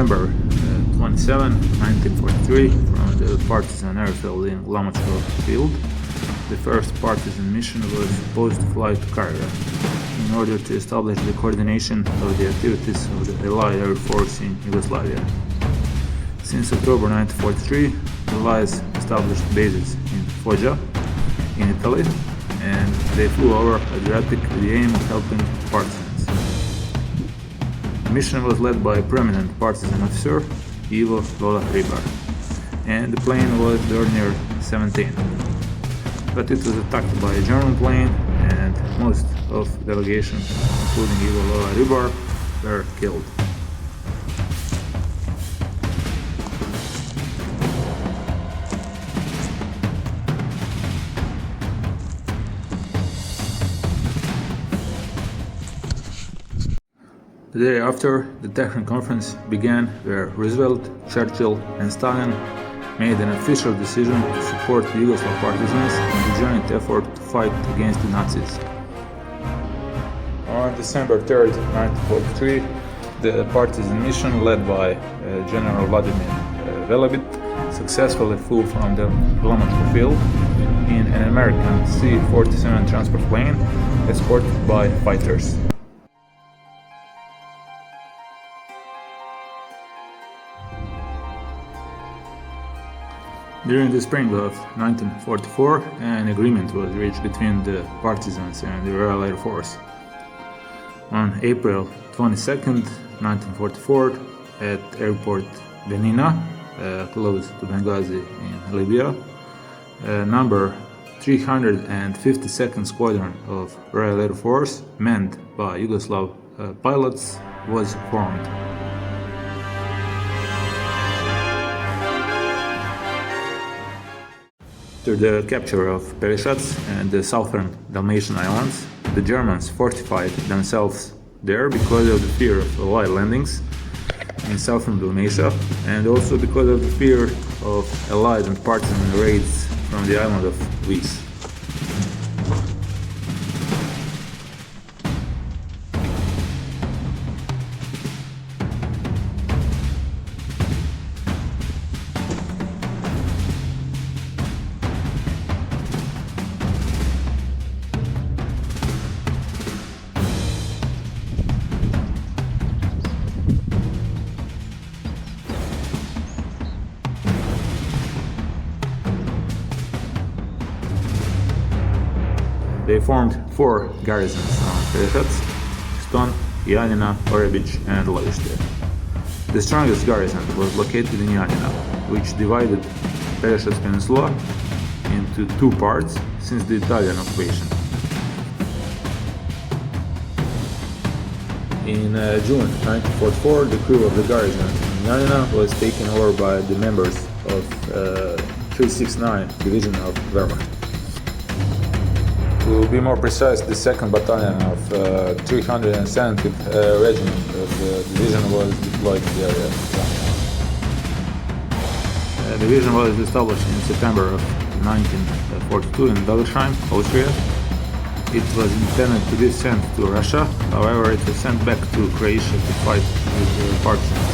November 27, 1943, from the Partisan Airfield in Lomacko Field, the first partisan mission was supposed to fly to Cairo in order to establish the coordination of the activities of the Allied Air Force in Yugoslavia. Since October 1943, the Allies established bases in Foggia, in Italy, and they flew over Adriatic with the aim of helping partisans. The mission was led by a prominent partisan officer, Ivo Lola Ribar, and the plane was Dornier 17. But it was attacked by a German plane, and most of the delegation, including Ivo Lola Ribar, were killed. The day after, the Tehran conference began, where Roosevelt, Churchill, and Stalin made an official decision to support the Yugoslav partisans in the joint effort to fight against the Nazis. On December 3, 1943, the partisan mission led by General Vladimir Velebit successfully flew from the Lomacko Field in an American C-47 transport plane escorted by fighters. During the spring of 1944, an agreement was reached between the partisans and the Royal Air Force. On April 22, 1944, at airport Benina, close to Benghazi in Libya, number 352nd Squadron of Royal Air Force, manned by Yugoslav pilots, was formed. After the capture of Peljesac and the southern Dalmatian islands, the Germans fortified themselves there because of the fear of Allied landings in southern Dalmatia, and also because of the fear of Allied and partisan raids from the island of Vis. They formed 4 garrisons on Peljesac: Ston, Janina, Orebić, and Lovište. The strongest garrison was located in Janina, which divided Peljesac Peninsula into 2 parts since the Italian occupation. In June 1944, the crew of the garrison in Janina was taken over by the members of 369 Division of Wehrmacht. To be more precise, the 2nd Battalion of 370th Regiment of the division was deployed to the area. The division was established in September of 1942 in Delsheim, Austria. It was intended to be sent to Russia, however it was sent back to Croatia to fight with the partisans.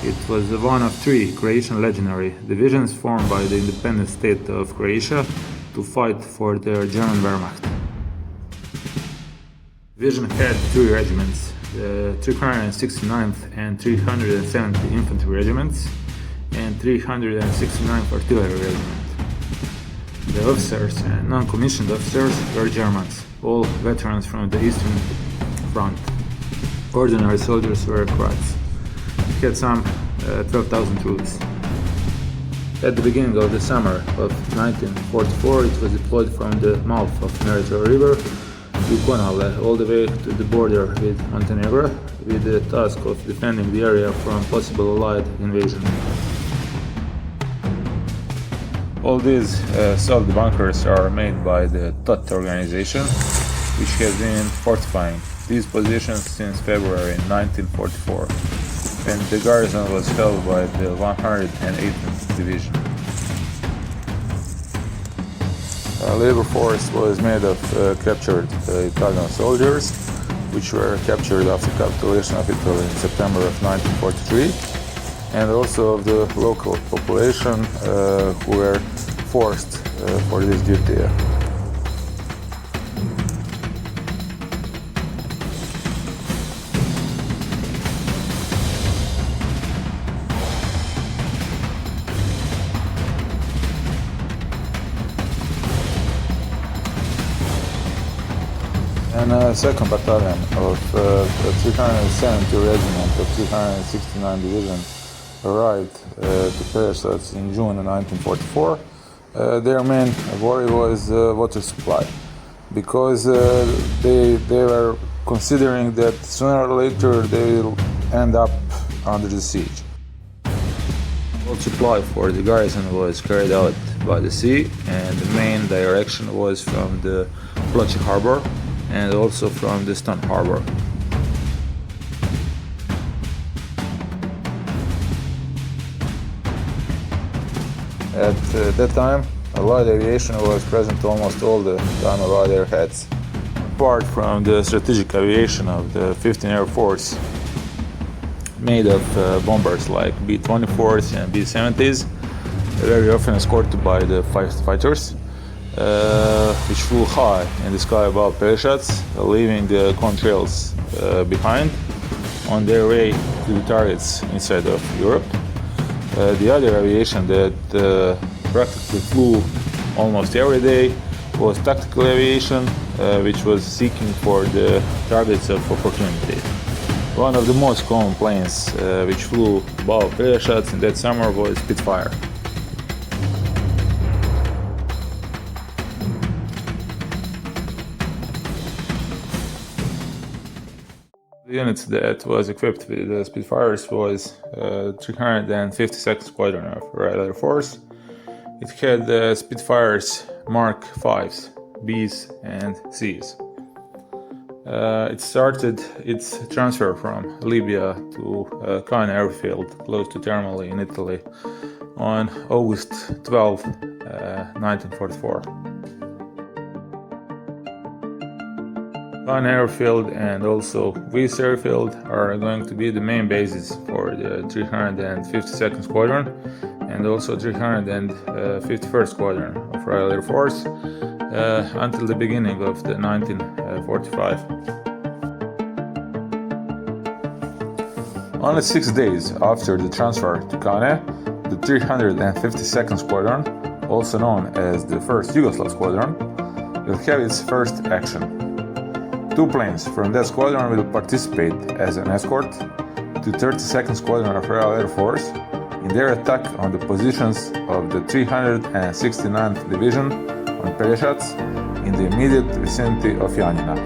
It was one of 3 Croatian legionary divisions formed by the independent state of Croatia to fight for the German Wehrmacht. The division had 3 regiments, the 369th and 370th Infantry Regiments and 369th Artillery Regiment. The officers and non-commissioned officers were Germans, all veterans from the Eastern Front. Ordinary soldiers were Croats. It had some 12,000 troops. At the beginning of the summer of 1944, it was deployed from the mouth of Neretva River to Konavle, all the way to the border with Montenegro, with the task of defending the area from possible Allied invasion. All these solid bunkers are made by the TOT organization, which has been fortifying these positions since February 1944. And the garrison was held by the 118th Division. Labor force was made of captured Italian soldiers, which were captured after capitulation of Italy in September of 1943, and also of the local population who were forced for this duty. And a second battalion of the 370 Regiment of 369 Division arrived to Peljesac in June 1944. Their main worry was water supply, because they were considering that sooner or later they will end up under the siege. Water supply for the garrison was carried out by the sea, and the main direction was from the Ploče harbor and also from the Stone harbor. At that time, light aviation was present almost all the time above their heads. Apart from the strategic aviation of the 15th Air Force, made of bombers like B-24s and B-70s, very often escorted by the fighters, which flew high in the sky above Peljesac, leaving the contrails behind on their way to the targets inside of Europe. The other aviation that practically flew almost every day was tactical aviation, which was seeking for the targets of opportunity. One of the most common planes which flew above Peljesac in that summer was Spitfire. The units that was equipped with the Spitfires was 352nd Squadron of Royal Air Force. It had Spitfires Mark 5s, Bs and Cs. It started its transfer from Libya to Cannae Airfield, close to Termoli in Italy, on August 12, 1944. Cannae Airfield and also Vis Airfield are going to be the main bases for the 352nd Squadron and also 351st Squadron of Royal Air Force until the beginning of the 1945. Only 6 days after the transfer to Cannae, the 352nd Squadron, also known as the 1st Yugoslav Squadron, will have its first action. 2 planes from that squadron will participate as an escort to 32nd Squadron of Royal Air Force in their attack on the positions of the 369th Division on Peljesac in the immediate vicinity of Janina.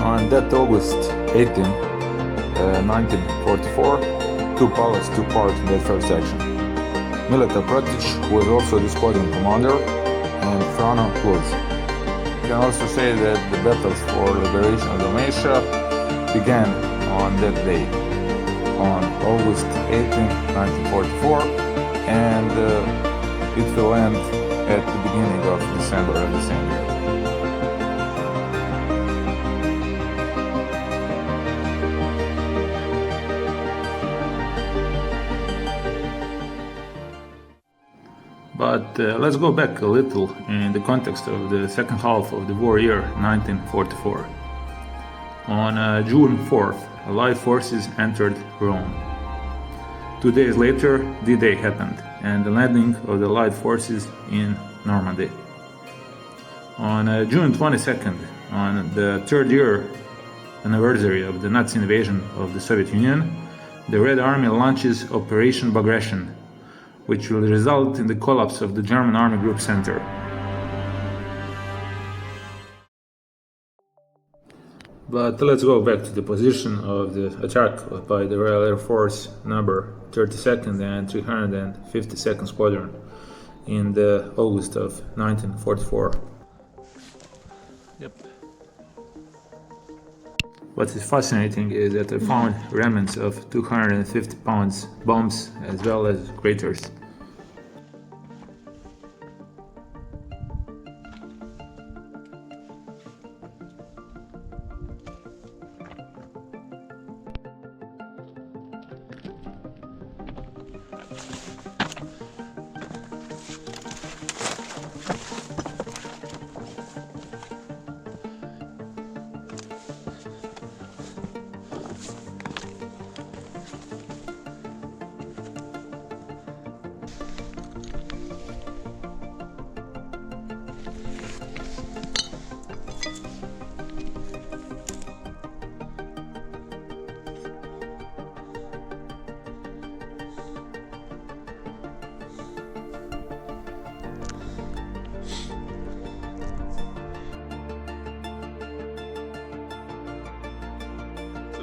On that August 18, 1944, 2 pilots took part in that first action. Mileta Protic, who was also the squadron commander, and Frano Kluz. You can also say that the battles for liberation of Dalmatia began on that day, on August 18, 1944, and it will end at the beginning of December of the same year. But let's go back a little in the context of the second half of the war year 1944. On June 4th, Allied forces entered Rome. 2 days later, D-Day happened and the landing of the Allied forces in Normandy. On June 22nd, on the 3rd year anniversary of the Nazi invasion of the Soviet Union, the Red Army launches Operation Bagration, which will result in the collapse of the German Army Group Center. But let's go back to the position of the attack by the Royal Air Force number 32nd and 352nd Squadron in the August of 1944. Yep. What is fascinating is that I found remnants of 250 pounds bombs as well as craters.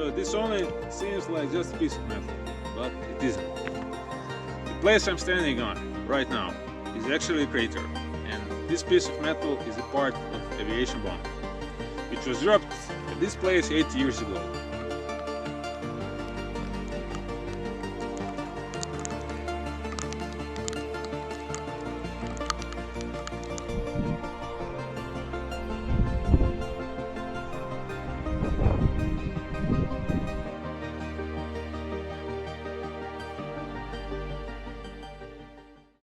So this only seems like just a piece of metal, but it isn't. The place I'm standing on right now is actually a crater, and this piece of metal is a part of aviation bomb, which was dropped at this place 8 years ago.